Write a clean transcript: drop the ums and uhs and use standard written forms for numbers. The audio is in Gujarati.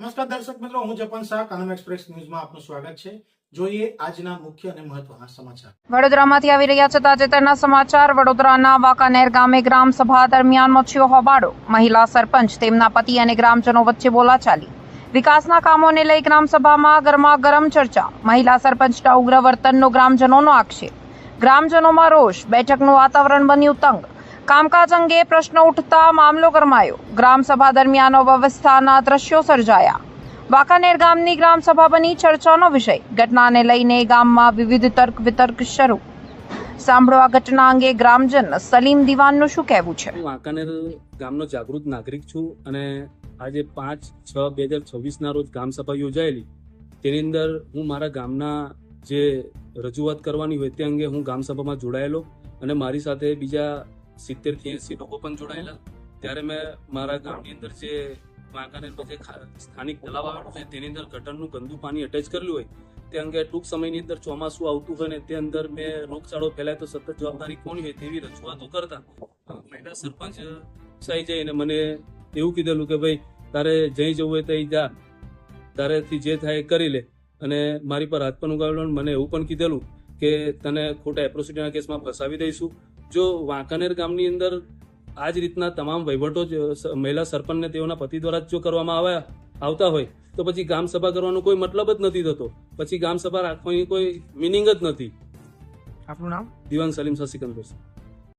નમસ્કાર દર્શક મિત્રો, હું જપન શાહ, કાનમ એક્સપ્રેસ ન્યૂઝમાં આપનું સ્વાગત છે. જોઈએ આજના મુખ્ય અને મહત્વના સમાચાર. વડોદરામાંથી આવી રહ્યા છે તાજેતરના સમાચાર. વડોદરાના વાંકાનેર ગામે ગ્રામ સભા દરમિયાન મચ્યો હોબાળો. મહિલા સરપંચ, તેમના પતિ અને ગ્રામજનો વચ્ચે બોલાચાલી. વિકાસના કામોને લઈ ગ્રામ સભામાં ગરમાગરમ ચર્ચા. મહિલા સરપંચના ઉગ્ર વર્તનનો ગ્રામજનોનો આક્ષેપ. ગ્રામજનોમાં રોષ. બેઠકનું વાતાવરણ બન્યું તંગ. કામકાજ અંગે પ્રશ્ન ઉઠતા મામલો ગરમાયો. ગ્રામ સભા દરમિયાન અવ્યવસ્થાના દ્રશ્યો સર્જાયા. વાંકાનેર ગામની ગ્રામ સભા બની ચર્ચાનો વિષય. ઘટનાને લઈને ગામમાં વિવિધ તર્ક વિતર્ક શરૂ. સાંભળો આ ઘટના અંગે ગ્રામજન સલીમ દિવાનનું શું કહેવું છે. હું વાંકાનેર ગામનો જાગૃત નાગરિક છું અને આજે 5/6/2026 રોજ ગ્રામ સભા યોજાયેલી. તેની અંદર હું મારા ગામના જે રજૂઆત કરવાની હોય તે અંગે હું ગ્રામ સભામાં જોડાયેલો અને મારી સાથે બીજા 70 થી 80 લોકો પણ જોડાયેલા. ત્યારે મેં મારા ગામની અંદર જે વાંકાનેર જે સ્થાનિક તલાવ આવેલું છે તેની અંદર ગટરનું ગંદુ પાણી અટેચ કરેલું હોય તે અંગે ટૂંક સમયની અંદર ચોમાસું આવતું હોય ને તે અંદર મેં રોગચાળો ફેલાય તો સતત જવાબદારી કોની હોય તેવી રજૂઆતો કરતા મહિલા સરપંચ સાઈ જઈને મને એવું કીધેલું કે ભાઈ તારે જઈ જવું હોય તો જા, તારેથી જે થાય એ કરી લે. અને મારી પર હાથ પણ ઉગાડેલો. મને એવું પણ કીધેલું કે તને ખોટા એટ્રોસિટીના કેસમાં ફસાવી દઈશું. જો વાંકાનેર ગામની અંદર આ જ રીતના તમામ વહીવટો જ મહિલા સરપંચને તેઓના પતિ દ્વારા જ જો કરવામાં આવતા હોય તો પછી ગામ સભા કરવાનો કોઈ મતલબ જ નથી થતો. પછી ગામ સભા રાખવાની કોઈ મિનિંગ જ નથી. આપનું નામ? દિવાન સલીમ શાહ સિકંદર.